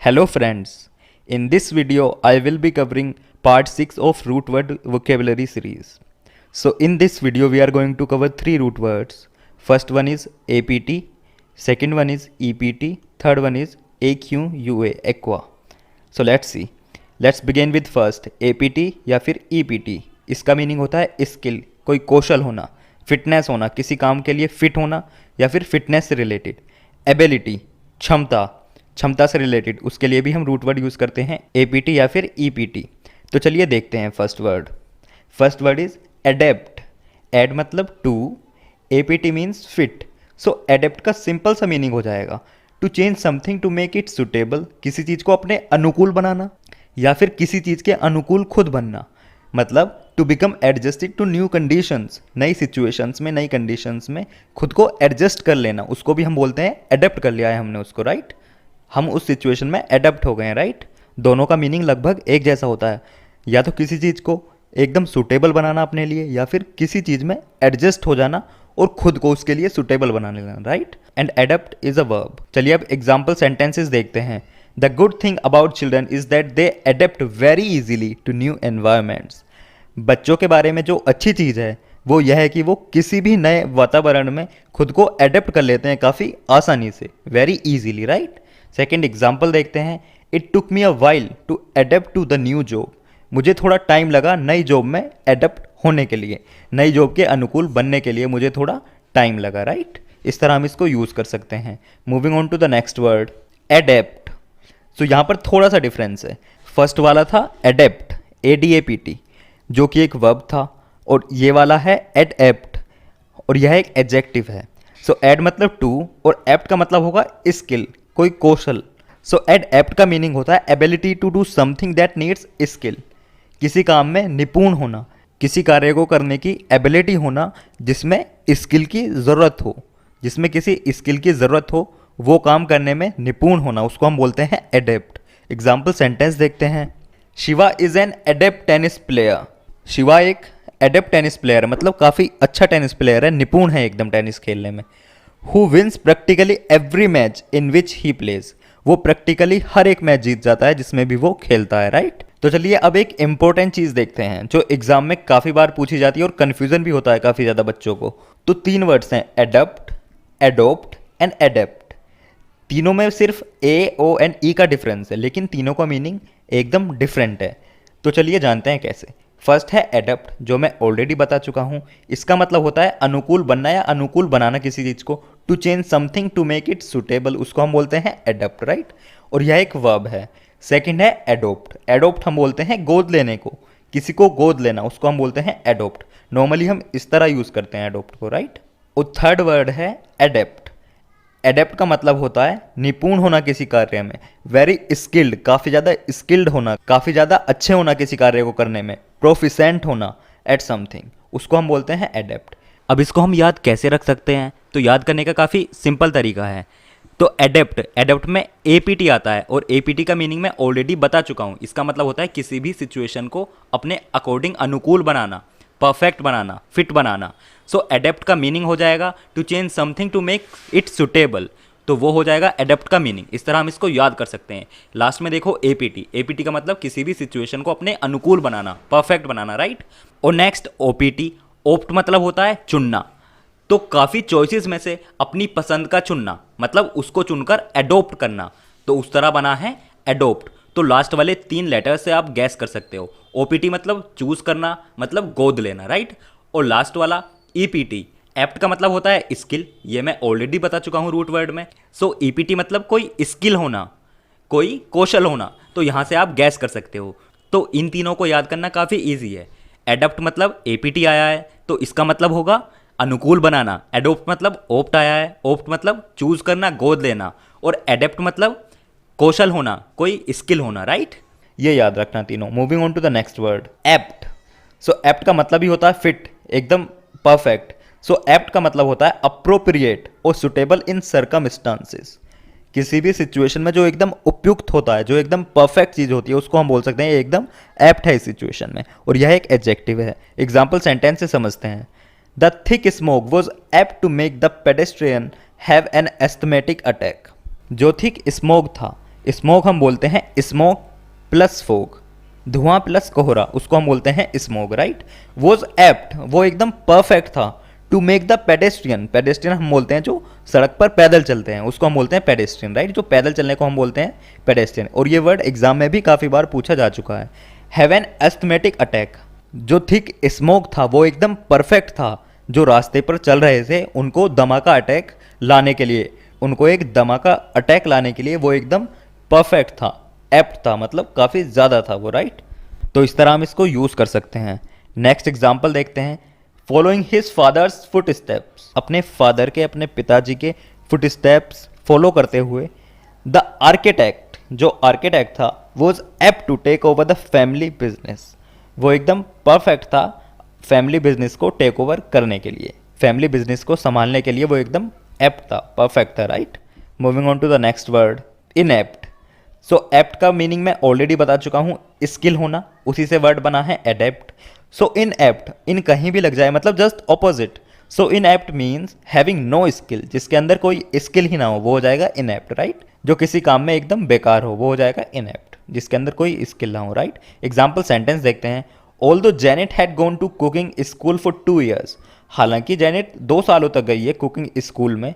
Hello friends, in this video I will be covering part 6 of root word vocabulary series. So in this video we are going to cover 3 root words. First one is APT, second one is EPT, third one is AQUA, aqua. So let's see. Let's begin with first APT या फिर EPT. इसका meaning होता है skill, कोई कौशल होना, fitness होना, किसी काम के लिए फिट होना या फिर फिटनेस से रिलेटेड. एबिलिटी, क्षमता, क्षमता से रिलेटेड, उसके लिए भी हम रूट वर्ड यूज़ करते हैं एपीटी या फिर ईपीटी. तो चलिए देखते हैं first word is adept. Ad मतलब to, APT means fit. So adapt का सिंपल सा मीनिंग हो जाएगा to change something to make it suitable, किसी चीज़ को अपने अनुकूल बनाना या फिर किसी चीज़ के अनुकूल खुद बनना. मतलब to become adjusted to new conditions, नई सिचुएशंस में, नई कंडीशंस में खुद को एडजस्ट कर लेना, उसको भी हम बोलते हैं एडेप्ट कर लिया है हमने उसको, राइट. हम उस सिचुएशन में एडेप्ट हो गए हैं, राइट. दोनों का मीनिंग लगभग एक जैसा होता है, या तो किसी चीज़ को एकदम सूटेबल बनाना अपने लिए या फिर किसी चीज़ में एडजस्ट हो जाना और खुद को उसके लिए सूटेबल बना लेना, right. And adapt is a verb. चलिए अब एग्जाम्पल सेंटेंसेस देखते हैं. The good thing about children is that they adapt very easily to new environments. बच्चों के बारे में जो अच्छी चीज़ है वो यह है कि वो किसी भी नए वातावरण में खुद को एडेप्ट कर लेते हैं काफ़ी आसानी से, very easily, right. Second example देखते हैं. It took me a while to adapt to the new job. मुझे थोड़ा टाइम लगा नई जॉब में एडेप्ट होने के लिए, नई जॉब के अनुकूल बनने के लिए मुझे थोड़ा टाइम लगा, राइट. इस तरह हम इसको यूज़ कर सकते हैं. Moving on to the next word, adept. So यहाँ पर थोड़ा सा डिफरेंस है. फर्स्ट वाला था एडेप्ट, ADAPT, जो कि एक वर्ब था, और ये वाला है एडेप्ट और यह एक एडजेक्टिव है. सो एड मतलब टू और एप्ट का मतलब होगा स्किल, कोई कौशल. सो एडेप्ट का मीनिंग होता है ability to do something that needs skill, किसी काम में निपुण होना, किसी कार्य को करने की एबिलिटी होना जिसमें स्किल की ज़रूरत हो, जिसमें किसी स्किल की ज़रूरत हो, वो काम करने में निपुण होना, उसको हम बोलते हैं एडेप्ट. एग्जाम्पल सेंटेंस देखते हैं. Shiva is an adept tennis player. Shiva एक एडेप्ट टेनिस प्लेयर है, मतलब काफ़ी अच्छा टेनिस प्लेयर है, निपुण है एकदम टेनिस खेलने में. Who wins practically every match in which he plays. वो प्रैक्टिकली हर एक मैच जीत जाता है जिसमें भी वो खेलता है, राइट. तो चलिए अब एक इंपॉर्टेंट चीज़ देखते हैं जो एग्जाम में काफ़ी बार पूछी जाती है और कन्फ्यूजन भी होता है काफ़ी ज़्यादा बच्चों को. तो 3 वर्ड्स हैं, एडप्ट, एडोप्ट एंड एडेप्ट. तीनों में सिर्फ AONE का डिफरेंस है, लेकिन तीनों का मीनिंग एकदम डिफरेंट है. तो चलिए जानते हैं कैसे. फर्स्ट है एडेप्ट, जो मैं ऑलरेडी बता चुका हूँ. इसका मतलब होता है अनुकूल बनना या अनुकूल बनाना किसी चीज़ को. To change something to make it suitable, उसको हम बोलते हैं एडेप्ट, राइट. और यह एक वर्ब है. सेकंड है एडोप्ट. एडोप्ट हम बोलते हैं गोद लेने को, किसी को गोद लेना, उसको हम बोलते हैं एडोप्ट. नॉर्मली हम इस तरह यूज़ करते हैं एडोप्ट को, राइट. और थर्ड वर्ड है एडेप्ट. एडेप्ट का मतलब होता है निपुण होना किसी कार्य में, वेरी स्किल्ड, काफ़ी ज़्यादा स्किल्ड होना, काफ़ी ज़्यादा अच्छे होना किसी कार्य को करने में, प्रोफिशेंट होना एट समथिंग, उसको हम बोलते हैं एडेप्ट. अब इसको हम याद कैसे रख सकते हैं? तो याद करने का काफ़ी सिंपल तरीका है. तो एडेप्ट में APT आता है और APT का मीनिंग मैं ऑलरेडी बता चुका हूँ. इसका मतलब होता है किसी भी सिचुएशन को अपने अकॉर्डिंग अनुकूल बनाना, परफेक्ट बनाना, फिट बनाना. सो एडेप्ट का मीनिंग हो जाएगा to change something to make it suitable. तो वो हो जाएगा एडेप्ट का मीनिंग. इस तरह हम इसको याद कर सकते हैं. लास्ट में देखो APT का मतलब किसी भी सिचुएशन को अपने अनुकूल बनाना, परफेक्ट बनाना, राइट. और नेक्स्ट OPT. ओप्ट मतलब होता है चुनना. तो काफ़ी चॉइसेस में से अपनी पसंद का चुनना, मतलब उसको चुनकर एडोप्ट करना. तो उस तरह बना है एडोप्ट. तो लास्ट वाले 3 लेटर से आप गैस कर सकते हो. OPT मतलब चूज करना, मतलब गोद लेना, राइट. और लास्ट वाला EPT, एप्ट का मतलब होता है स्किल, ये मैं ऑलरेडी बता चुका हूँ रूट वर्ड में. सो EPT मतलब कोई स्किल होना, कोई कौशल होना. तो यहाँ से आप गैस कर सकते हो. तो इन तीनों को याद करना काफ़ी ईजी है. एडप्ट मतलब APT आया है, तो इसका मतलब होगा अनुकूल बनाना. एडोप्ट मतलब ओप्ट आया है, ओप्ट मतलब चूज करना, गोद लेना. और एडेप्ट मतलब कौशल होना, कोई स्किल होना, राइट. ये याद रखना तीनों. Moving on to the next word, apt. So apt का मतलब ही होता है फिट, एकदम परफेक्ट. सो एप्ट का मतलब होता है अप्रोप्रिएट और सुटेबल इन सर्कमस्टांसेस. किसी भी सिचुएशन में जो एकदम उपयुक्त होता है, जो एकदम परफेक्ट चीज़ होती है, उसको हम बोल सकते हैं ये एकदम एप्ट है इस सिचुएशन में. और यह एक एडजेक्टिव है. एग्जाम्पल सेंटेंस से समझते हैं. The thick smoke was apt to make the pedestrian have an asthmatic attack. जो थिक स्मोक था स्मोक हम बोलते हैं स्मोक प्लस फोग, धुआं प्लस कोहरा, उसको हम बोलते हैं स्मोक, राइट। वॉज एप्ट, वो एकदम परफेक्ट था। To make the pedestrian, pedestrian हम बोलते हैं जो सड़क पर पैदल चलते हैं, उसको हम बोलते हैं पेडेस्ट्रियन, राइट। जो पैदल चलने को हम बोलते हैं पेडेस्ट्रियन। और ये वर्ड एग्जाम में भी काफ़ी बार पूछा जा चुका है। हैव एन एस्थमेटिक अटैक, जो थिक स्मोक था वो एकदम परफेक्ट था। जो रास्ते पर चल रहे थे उनको धमाका अटैक लाने के लिए, उनको एक धमाका अटैक लाने के लिए वो एकदम परफेक्ट था, एप्ट था, मतलब काफ़ी ज़्यादा था वो, राइट। तो इस तरह हम इसको यूज़ कर सकते हैं। नेक्स्ट एग्जाम्पल देखते हैं। Following his father's footsteps, अपने फादर के, अपने पिताजी के फुट स्टेप्स फॉलो करते हुए। द आर्किटेक्ट, जो आर्किटेक्ट था, was apt to take over the family business, वो एकदम परफेक्ट था फैमिली बिजनेस को टेक ओवर करने के लिए, फैमिली बिजनेस को संभालने के लिए वो एकदम एप्ट था, परफेक्ट था, right. Moving on to the next word, inapt. So apt का मीनिंग मैं ऑलरेडी बता चुका हूँ, स्किल होना, उसी से वर्ड बना है एडेप्ट। सो इनएप्ट, इन कहीं भी लग जाए मतलब just opposite. So inept means having no skill, जिसके अंदर कोई स्किल ही ना हो वो हो जाएगा इनएप्ट, राइट। जो किसी काम में एकदम बेकार हो वो हो जाएगा इनएप्ट, जिसके अंदर कोई स्किल ना हो, राइट। एग्जाम्पल सेंटेंस देखते हैं। Although Janet had gone to cooking school for 2 years, हालांकि जेनेट 2 सालों तक गई है कुकिंग स्कूल में।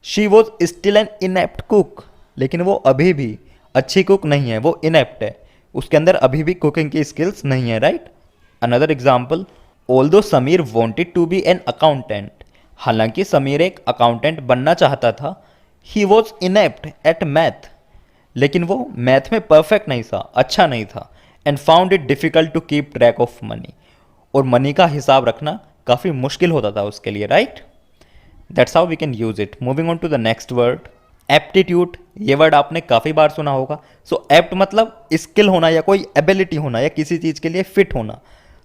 She was still an inapt cook, लेकिन वो अभी भी अच्छी कुक नहीं है, वो इनएप्ट है, उसके अंदर अभी भी कुकिंग की स्किल्स नहीं है, right. Another example, although Sameer wanted to be an accountant, हालांकि समीर एक अकाउंटेंट बनना चाहता था। He was inapt at math, लेकिन वो मैथ में परफेक्ट नहीं था, अच्छा नहीं था। And found it difficult to keep track of money, और मनी का हिसाब रखना काफ़ी मुश्किल होता था उसके लिए, right. That's how we can use it. Moving on to the next word, aptitude. ये वर्ड आपने काफ़ी बार सुना होगा। सो एप्ट मतलब स्किल होना या कोई एबिलिटी होना या किसी चीज़ के लिए फिट होना।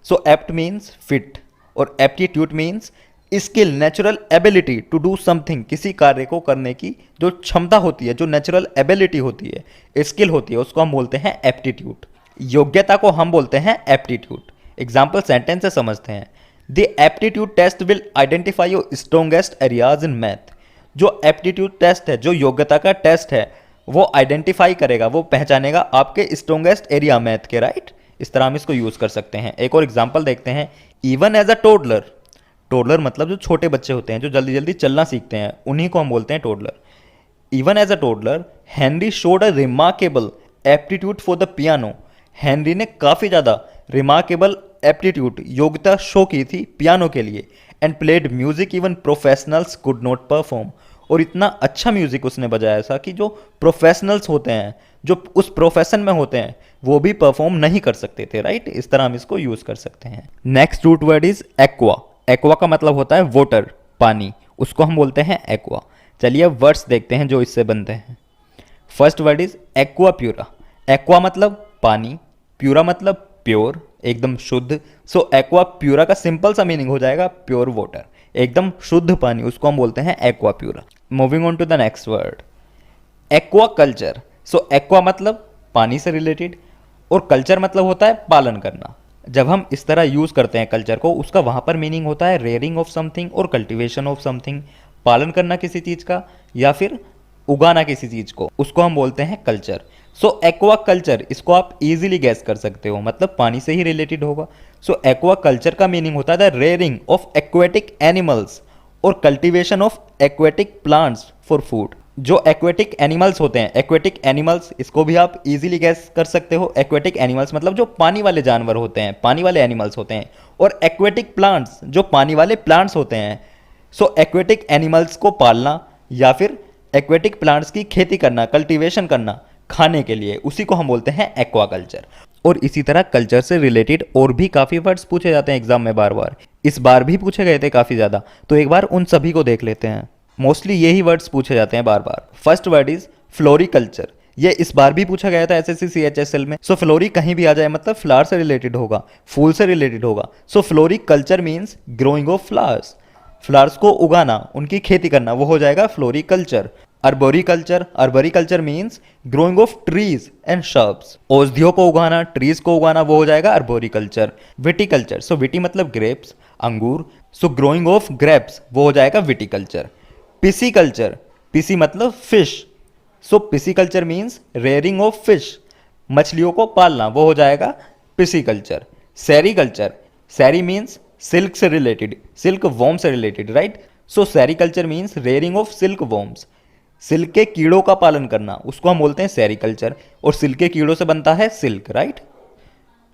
सो एप्ट मीन्स फिट और aptitude means skill, natural ability to do something, किसी कार्य को करने की जो क्षमता होती है, जो नेचुरल एबिलिटी होती है, स्किल होती है, उसको हम बोलते हैं एप्टीट्यूड। योग्यता को हम बोलते हैं एप्टीट्यूड। एग्जाम्पल सेंटेंस से समझते हैं। The aptitude test will identify your strongest areas in math, जो एप्टीट्यूड टेस्ट है, जो योग्यता का टेस्ट है, वो आइडेंटिफाई करेगा, वो पहचानेगा आपके स्ट्रॉन्गेस्ट एरिया मैथ के, राइट। इस तरह हम इसको यूज कर सकते हैं। एक और एग्जाम्पल देखते हैं। Even as a toddler, toddler मतलब जो छोटे बच्चे होते हैं जो जल्दी जल्दी चलना सीखते हैं, उन्हीं को हम बोलते हैं toddler. Even as a toddler Henry showed a remarkable aptitude for the piano, Henry ने काफ़ी ज़्यादा रिमार्केबल एप्टीट्यूड, योग्यता शो की थी पियानो के लिए। And played music even professionals could not perform, और इतना अच्छा म्यूजिक उसने बजाया था कि जो प्रोफेशनल्स होते हैं, जो उस प्रोफेशन में होते हैं, वो भी परफॉर्म नहीं कर सकते थे, राइट। इस तरह हम इसको यूज कर सकते हैं। Next root word is aqua. Aqua का मतलब होता है वाटर, पानी, उसको हम बोलते हैं एक्वा। चलिए अब वर्ड्स देखते हैं जो इससे बनते हैं। First word is aqua pura. Aqua मतलब पानी, प्यूरा मतलब प्योर, एकदम शुद्ध। सो एक्वा प्यूरा का सिंपल सा मीनिंग हो जाएगा प्योर वाटर, एकदम शुद्ध पानी, उसको हम बोलते हैं aqua pura. Moving on to the next word, aquaculture. So aqua मतलब पानी से रिलेटेड और कल्चर मतलब होता है पालन करना। जब हम इस तरह यूज करते हैं कल्चर को, उसका वहां पर मीनिंग होता है रेयरिंग ऑफ समथिंग और कल्टीवेशन ऑफ समथिंग, पालन करना किसी चीज का या फिर उगाना किसी चीज को, उसको हम बोलते हैं कल्चर। सो एक्वा कल्चर, इसको आप इजीली गैस कर सकते हो, मतलब पानी से ही रिलेटेड होगा। सो एक्वा कल्चर का मीनिंग होता है the rearing of aquatic animals और cultivation of aquatic plants for food. जो एक्वेटिक एनिमल्स होते हैं, एक्वेटिक एनिमल्स, इसको भी आप इजीली गैस कर सकते हो। एक्वेटिक एनिमल्स मतलब जो पानी वाले जानवर होते हैं, पानी वाले एनिमल्स होते हैं, और एक्वेटिक प्लांट्स जो पानी वाले प्लांट्स होते हैं। सो एक्वेटिक एनिमल्स को पालना या फिर एक्वेटिक प्लांट्स की खेती करना, कल्टीवेशन करना खाने के लिए, उसी को हम बोलते हैं एक्वाकल्चर। और इसी तरह कल्चर से रिलेटेड और भी काफ़ी वर्ड्स पूछे जाते हैं एग्जाम में बार बार, इस बार भी पूछे गए थे काफ़ी ज़्यादा, तो एक बार उन सभी को देख लेते हैं। मोस्टली यही वर्ड्स पूछे जाते हैं बार बार। First word is floriculture. ये इस बार भी पूछा गया था एसएससी सीएचएसएल में। सो फ्लोरी कहीं भी आ जाए मतलब फ्लावर से रिलेटेड होगा, फूल से रिलेटेड होगा। So floriculture means growing of flowers, flowers को उगाना, उनकी खेती करना, वो हो जाएगा floriculture. Arboriculture, arboriculture means growing of trees and shrubs, औषधियों को उगाना, ट्रीज को उगाना, वो हो जाएगा अर्बोरिकल्चर। विटिकल्चर, सो विटी मतलब ग्रेप्स, अंगूर, सो ग्रोइंग ऑफ ग्रेप्स, वो हो जाएगा विटिकल्चर। पिसीकल्चर, पिसी मतलब fish, so pisciculture means rearing of fish, मछलियों को पालना, वो हो जाएगा पिसीकल्चर। सेरीकल्चर, सेरी मीन्स सिल्क से रिलेटेड, सिल्क वॉर्म से related, right. So sericulture means rearing of silk worms, silk के कीड़ों का पालन करना, उसको हम बोलते हैं सेरीकल्चर, और सिल्क के कीड़ों से बनता है silk, right.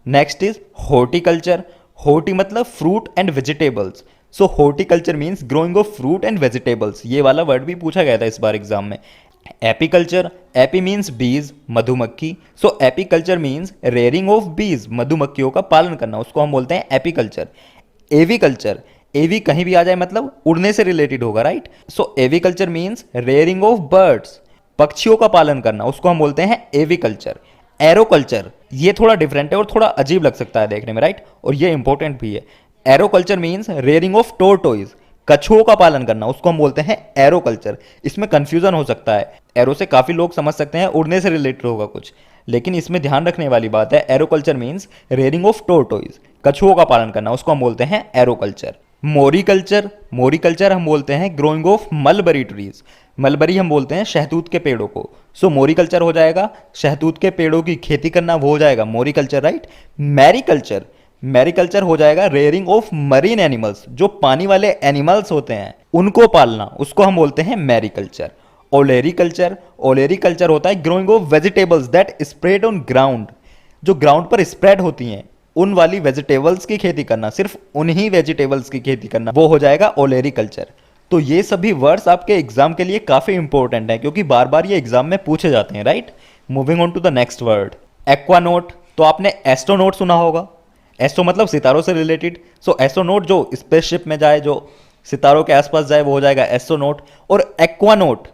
Next is horticulture. Horti मतलब fruit and vegetables, so horticulture means growing of fruit and vegetables, ये वाला वर्ड भी पूछा गया था इस बार एग्जाम में। एपीकल्चर, एपी मीन्स बीज, मधुमक्खी, so apiculture means rearing of bees, मधुमक्खियों का पालन करना, उसको हम बोलते हैं एपीकल्चर। एवीकल्चर, एवी कहीं भी आ जाए मतलब उड़ने से रिलेटेड होगा, right. So aviculture means rearing of birds, पक्षियों का पालन करना, उसको हम बोलते हैं एवीकल्चर। एरोकल्चर, ये थोड़ा डिफरेंट है और थोड़ा अजीब लग सकता है देखने में, राइट, और ये इंपॉर्टेंट भी है। एरोकल्चर मीन्स रेयरिंग ऑफ टोरटोइज, कछुओं का पालन करना, उसको हम बोलते हैं एरोकल्चर। इसमें कंफ्यूजन हो सकता है, एरो से काफी लोग समझ सकते हैं उड़ने से रिलेटेड होगा कुछ, लेकिन इसमें ध्यान रखने वाली बात है, एरोकल्चर मीन्स रेयरिंग ऑफ टोरटोइज, कछुओं का पालन करना, उसको हम बोलते हैं एरोकल्चर। मोरीकल्चर, मोरीकल्चर हम बोलते हैं growing of mulberry trees, mulberry हम बोलते हैं शहतूत के पेड़ों को, सो मोरीकल्चर हो जाएगा शहतूत के पेड़ों की खेती करना, वो हो जाएगा मोरीकल्चर, राइट। मैरीकल्चर, मैरीकल्चर हो जाएगा रेयरिंग ऑफ मरीन एनिमल्स, जो पानी वाले एनिमल्स होते हैं उनको पालना, उसको हम बोलते हैं मैरीकल्चर। ओलेरीकल्चर, ओलेरीकल्चर होता है growing of vegetables that spread on ground, जो ग्राउंड पर स्प्रेड होती हैं उन वाली वेजिटेबल्स की खेती करना, सिर्फ उन्हीं वेजिटेबल्स की खेती करना, वो हो जाएगा ओलेरीकल्चर। तो ये सभी वर्ड्स आपके एग्जाम के लिए काफी इंपॉर्टेंट है क्योंकि बार बार ये एग्जाम में पूछे जाते हैं, right. Moving on to the next word, aquanaut. तो आपने एस्ट्रोनोट सुना होगा, एस्ट्रो मतलब सितारों से रिलेटेड, सो एस्ट्रोनोट जो स्पेसशिप में जाए, जो सितारों के आसपास जाए, वो हो जाएगा एस्ट्रोनोट। और एक्वानोट,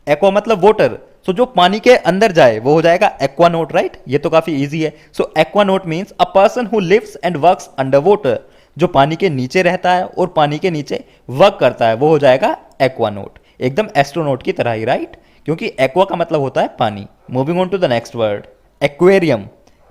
एक्वा मतलब वाटर, सो जो पानी के अंदर जाए वो हो जाएगा एक्वानोट, राइट। ये तो काफी इजी है। So aquanaut means a person who lives and works under water, जो पानी के नीचे रहता है और पानी के नीचे वर्क करता है, वो हो जाएगा एक्वानोट, एकदम एस्ट्रोनोट की तरह ही, राइट, क्योंकि एक्वा का मतलब होता है पानी। Moving on to the next word, aquarium.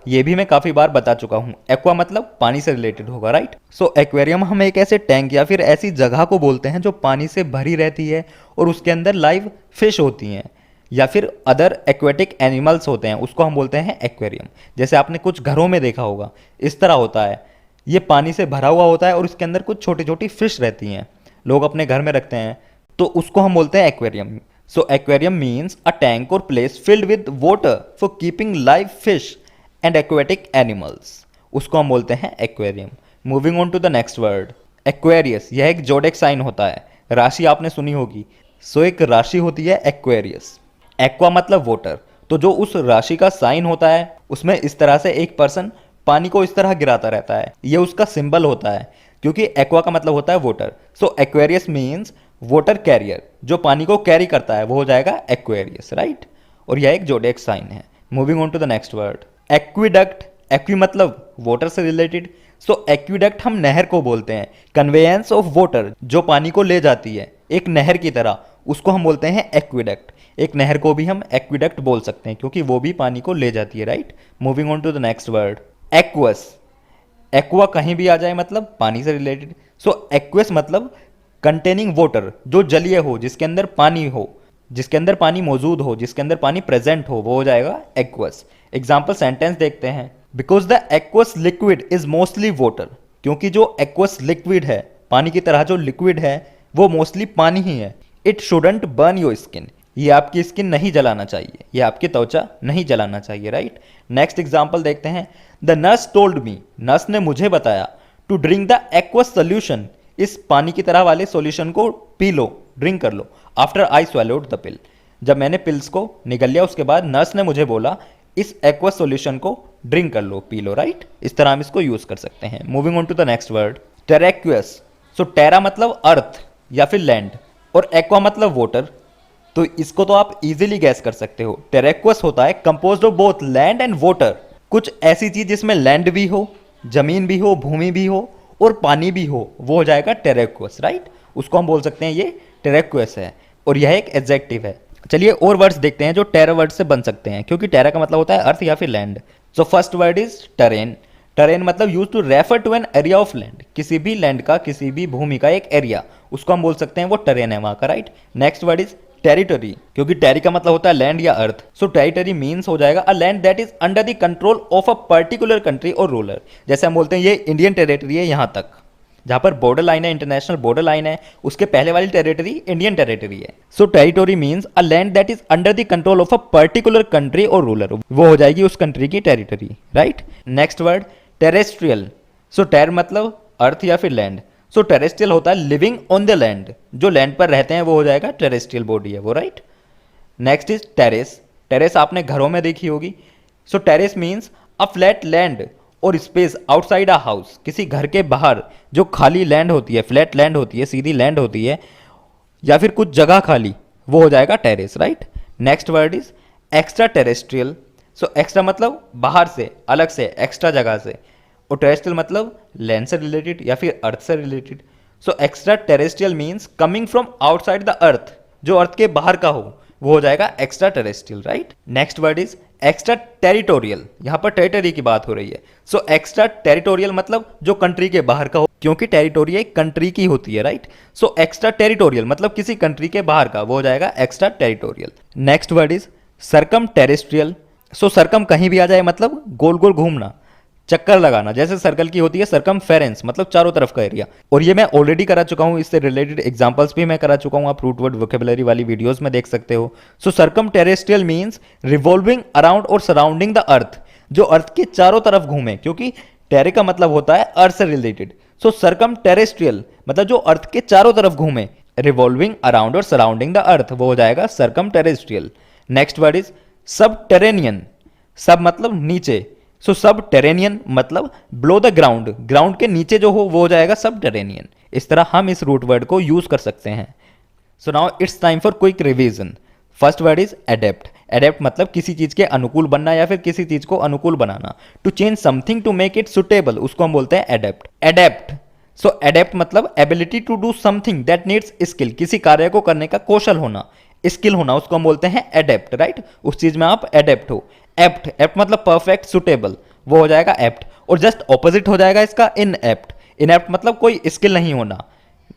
ये भी मैं काफी बार बता चुका हूं, एक्वा मतलब पानी से रिलेटेड होगा, राइट। सो एक्वेरियम हम एक ऐसे टैंक या फिर ऐसी जगह को बोलते हैं जो पानी से भरी रहती है और उसके अंदर लाइव फिश होती हैं या फिर अदर एक्वेटिक एनिमल्स होते हैं, उसको हम बोलते हैं एक्वेरियम। जैसे आपने कुछ घरों में देखा होगा, इस तरह होता है, ये पानी से भरा हुआ होता है और उसके अंदर कुछ छोटी छोटी फिश रहती हैं, लोग अपने घर में रखते हैं, तो उसको हम बोलते हैं aquarium. So aquarium means a tank or place filled with water for keeping live fish and aquatic animals, उसको हम बोलते हैं aquarium. Moving on to the next word, aquarius. यह एक जोडेक साइन होता है, राशि आपने सुनी होगी, सो एक राशि होती है एक्वेरियस। एक्वा मतलब वाटर, तो जो उस राशि का साइन होता है उसमें इस तरह से एक पर्सन पानी को इस तरह गिराता रहता है, ये उसका सिंबल होता है, क्योंकि एक्वा का मतलब होता है वाटर। सो एक्वेरियस मीन्स वाटर कैरियर, जो पानी को कैरी करता है, वो हो जाएगा एक्वेरियस, राइट। और यह एक जोडेक साइन है। Moving on to the next word, aqueduct. Aqui मतलब वाटर से रिलेटेड, सो एक्विडक्ट हम नहर को बोलते हैं, कन्वेयंस ऑफ वाटर, जो पानी को ले जाती है एक नहर की तरह, उसको हम बोलते हैं एक्विडक्ट। एक नहर को भी हम एक्विडक्ट बोल सकते हैं क्योंकि वो भी पानी को ले जाती है, right. Moving on to the next word, aqueous. Aqua कहीं भी आ जाए मतलब पानी से रिलेटेड, सो एक्वस मतलब कंटेनिंग वाटर, जो जलीय हो, जिसके अंदर पानी हो, जिसके अंदर पानी मौजूद हो, जिसके अंदर पानी प्रेजेंट हो, वो हो जाएगा एक्वस। एग्जाम्पल सेंटेंस देखते हैं, because the aqueous liquid is mostly water, क्योंकि जो एक्वस लिक्विड है, पानी की तरह जो लिक्विड है वो मोस्टली पानी ही है। It shouldn't burn your skin, ये आपकी स्किन नहीं जलाना चाहिए, ये आपकी त्वचा नहीं जलाना चाहिए, राइट। नेक्स्ट एग्जाम्पल देखते हैं, the nurse told me, nurse ने मुझे बताया, to drink the aqueous solution, इस पानी की तरह वाले सॉल्यूशन को पी लो, ड्रिंक कर लो, आफ्टर आई स्वैलोड द पिल, जब मैंने पिल्स को निगल लिया उसके बाद नर्स ने मुझे बोला इस एक्वस सॉल्यूशन को ड्रिंक कर लो, पी लो, राइट। इस तरह हम इसको यूज कर सकते हैं। Moving on to the next word, terraqueous. So terra मतलब अर्थ या फिर लैंड और एक्वा मतलब वाटर, तो इसको तो आप इजीली गैस कर सकते हो। टेरेक्वस होता है composed of both land and water, कुछ ऐसी चीज जिसमें लैंड भी हो, जमीन भी हो, भूमि भी हो और पानी भी हो, वो हो जाएगा टेरेक्वस, राइट। उसको हम बोल सकते हैं ये टेरेक्वस है और यह एक एडजेक्टिव है। चलिए और वर्ड्स देखते हैं जो टेरा वर्ड से बन सकते हैं, क्योंकि टेरा का मतलब होता है अर्थ या फिर land. So first word is terrain. Terrain मतलब use to refer to an area of land, किसी भी लैंड का, किसी भी भूमि का एक एरिया, उसको हम बोल सकते हैं वो टरेन है वहां का, right. Next word is territory, क्योंकि टेरी का मतलब होता है लैंड या अर्थ। सो टेरिटरी मीन्स हो जाएगा अ land that is under the control of a particular country or ruler. जैसे हम बोलते हैं ये इंडियन टेरिटरी है, यहाँ तक जहाँ पर बॉर्डर लाइन है, इंटरनेशनल बॉर्डर लाइन है, उसके पहले वाली टेरिटरी इंडियन टेरिटरी है। So territory means a land that is under the control of a particular country or ruler, वो हो जाएगी उस कंट्री की territory, right. Next word terrestrial. So ter मतलब अर्थ या फिर लैंड। सो टेरेस्ट्रियल होता है लिविंग ऑन द लैंड, जो लैंड पर रहते हैं वो हो जाएगा टेरेस्ट्रियल बॉडी है वो, right. Next is terrace. Terrace आपने घरों में देखी होगी। So terrace means a flat land or space outside a house, किसी घर के बाहर जो खाली लैंड होती है, फ्लैट लैंड होती है, सीधी लैंड होती है, या फिर कुछ जगह खाली, वो हो जाएगा terrace, right. Next word is extra terrestrial. So extra मतलब बाहर से, अलग से, एक्स्ट्रा जगह से, और टेरेस्ट्रियल मतलब लैंड से रिलेटेड या फिर अर्थ से related. So extra terrestrial means coming from outside the earth, जो अर्थ के बाहर का हो, वो हो जाएगा extra terrestrial, right. Next word is extra territorial. यहाँ पर टेरिटरी की बात हो रही है। सो एक्स्ट्रा टेरिटोरियल मतलब जो कंट्री के बाहर का हो, क्योंकि टेरिटोरी एक कंट्री की होती है, राइट। सो एक्स्ट्रा टेरिटोरियल मतलब किसी कंट्री के बाहर का, वो हो जाएगा extra territorial. Next word is circum terrestrial. So circum कहीं भी आ जाए मतलब गोल गोल घूमना, चक्कर लगाना, जैसे सर्कल की होती है सर्कमफेरेंस मतलब चारों तरफ का एरिया। और ये मैं ऑलरेडी करा चुका हूँ, इससे रिलेटेड एग्जांपल्स भी मैं करा चुका हूँ, आप रूट वर्ड वोकेबुलरी वाली वीडियोस में देख सकते हो। So circumterrestrial means revolving around or surrounding the earth, जो अर्थ के चारों तरफ घूमे, क्योंकि टेरे का मतलब होता है अर्थ से रिलेटेड। सो सर्कम टेरेस्ट्रियल मतलब जो अर्थ के चारों तरफ घूमे, revolving around or surrounding the अर्थ, वो हो जाएगा circum terrestrial. Next word is सब टेरेनियन। सब मतलब नीचे। सो सब टेरेनियन मतलब ब्लो द ग्राउंड, ग्राउंड के नीचे जो हो वो हो जाएगा सब टेरेनियन। इस तरह हम इस रूट वर्ड को यूज कर सकते हैं। So now it's time for quick revision. First word is adept. Adept मतलब किसी चीज के अनुकूल बनना या फिर किसी चीज को अनुकूल बनाना। To change something to make it suitable, उसको हम बोलते हैं एडेप्ट। एडेप्ट, सो एडेप्ट मतलब ability to do something that needs skill, किसी कार्य को करने का कौशल होना, स्किल होना, उसको हम बोलते हैं एडेप्ट, राइट। उस चीज में आप एडेप्ट हो। एप्ट, एप्ट मतलब परफेक्ट, सुटेबल, वो हो जाएगा एप्ट। और जस्ट ऑपोजिट हो जाएगा इसका इन एप्ट। इन एप्ट मतलब कोई स्किल नहीं होना।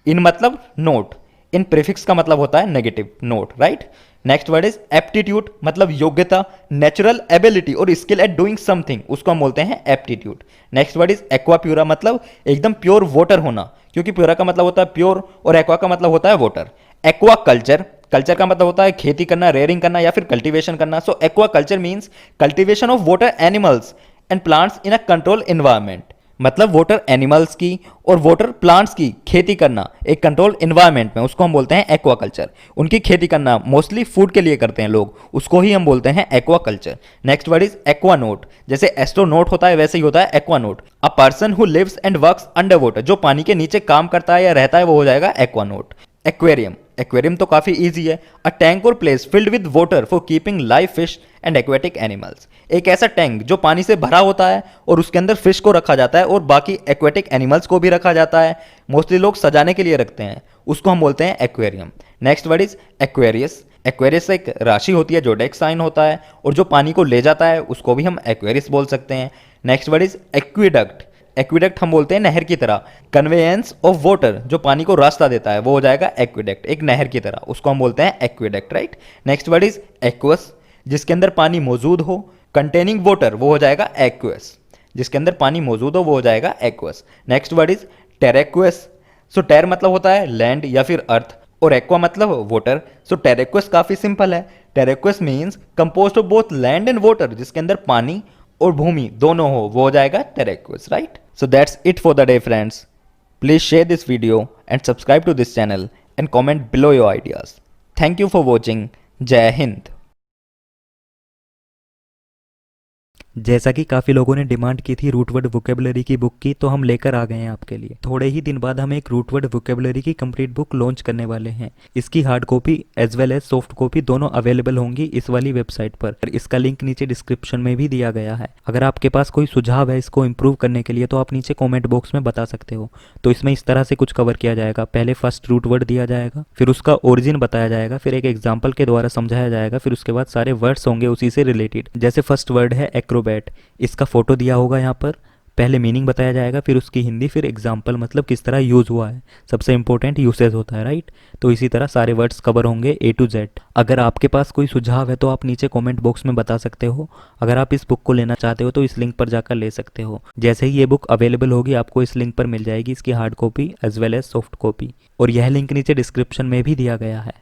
इन मतलब नोट। इन प्रीफिक्स का मतलब होता है negative, note, right. Next word is aptitude मतलब योग्यता, नेचुरल एबिलिटी और स्किल एट डूइंग समथिंग, उसको हम बोलते हैं aptitude. Next word is aqua pura मतलब एकदम प्योर वाटर होना, क्योंकि प्योरा का मतलब होता है प्योर और एक्वा का मतलब होता है वाटर। एक्वा कल्चर, कल्चर का मतलब होता है खेती करना, रेयरिंग करना या फिर कल्टीवेशन करना। So aquaculture means cultivation of water animals and plants in a control environment, मतलब वाटर एनिमल्स की और वाटर प्लांट्स की खेती करना एक कंट्रोल एनवायरनमेंट में, उसको हम बोलते हैं एक्वा कल्चर। उनकी खेती करना मोस्टली फूड के लिए करते हैं लोग, उसको ही हम बोलते हैं aquaculture. Next word is aquanaut. जैसे एस्ट्रोनोट होता है वैसे ही होता है aquanaut. A person who lives and works under water, जो पानी के नीचे काम करता है या रहता है, वो हो जाएगा एक्वानोट। एक्वेरियम, एक्वेरियम तो काफी इजी है। अ tank or place filled with water for keeping live fish and aquatic animals, एक ऐसा टैंक जो पानी से भरा होता है और उसके अंदर फिश को रखा जाता है और बाकी एक्वेटिक एनिमल्स को भी रखा जाता है। मोस्टली लोग सजाने के लिए रखते हैं, उसको हम बोलते हैं aquarium. Next word is Aquarius. Aquarius एक राशि होती है, जोडेक साइन होता है, और जो पानी को ले जाता है उसको भी हम एक्वेरियस बोल सकते हैं। Next word is aqueduct. Aqueduct हम बोलते हैं नहर की तरह, कन्वेयंस ऑफ वाटर, जो पानी को रास्ता देता है, वो हो जाएगा एक्विडक्ट, एक नहर की तरह, उसको हम बोलते हैं aqueduct, right. Next word is aqueous, जिसके अंदर पानी मौजूद हो, कंटेनिंग वाटर, वो हो जाएगा एक्वस, जिसके अंदर पानी मौजूद हो वो हो जाएगा aqueous. Next word is terraqueous. So ter मतलब होता है लैंड या फिर अर्थ, और एक्वा मतलब वाटर। सो टेरेक्वस काफी सिंपल है। Terraqueous means composed of both land and water, जिसके अंदर पानी और भूमि दोनों हो, वो हो जाएगा टेरेक्वस, right. So that's it for the day, friends. Please share this video and subscribe to this channel and comment below your ideas. Thank you for watching. Jai Hind. जैसा कि काफ़ी लोगों ने डिमांड की थी रूटवर्ड वोकेबुलरी की बुक की, तो हम लेकर आ गए हैं आपके लिए। थोड़े ही दिन बाद हम एक रूटवर्ड वोकेबुलरी की कंप्लीट बुक लॉन्च करने वाले हैं। इसकी hard copy as well as soft copy दोनों अवेलेबल होंगी इस वाली वेबसाइट पर। इसका लिंक नीचे डिस्क्रिप्शन में भी दिया गया है। अगर आपके पास कोई सुझाव है इसको इम्प्रूव करने के लिए तो आप नीचे कॉमेंट बॉक्स में बता सकते हो। तो इसमें इस तरह से कुछ कवर किया जाएगा। पहले फर्स्ट रूटवर्ड दिया जाएगा, फिर उसका ओरिजिन बताया जाएगा, फिर एक एग्जाम्पल के द्वारा समझाया जाएगा, फिर उसके बाद सारे वर्ड्स होंगे उसी से रिलेटेड। जैसे फर्स्ट वर्ड है एक्रोबैट, इसका फोटो दिया होगा यहाँ पर, पहले मीनिंग बताया जाएगा, फिर उसकी हिंदी, फिर एग्जाम्पल मतलब किस तरह यूज़ हुआ है। सबसे इंपॉर्टेंट यूसेज होता है, राइट। तो इसी तरह सारे वर्ड्स कवर होंगे A to Z। अगर आपके पास कोई सुझाव है तो आप नीचे कमेंट बॉक्स में बता सकते हो। अगर आप इस बुक को लेना चाहते हो तो इस लिंक पर जाकर ले सकते हो। जैसे ही ये बुक अवेलेबल होगी आपको इस लिंक पर मिल जाएगी इसकी hard copy as well as soft copy, और यह लिंक नीचे डिस्क्रिप्शन में भी दिया गया है।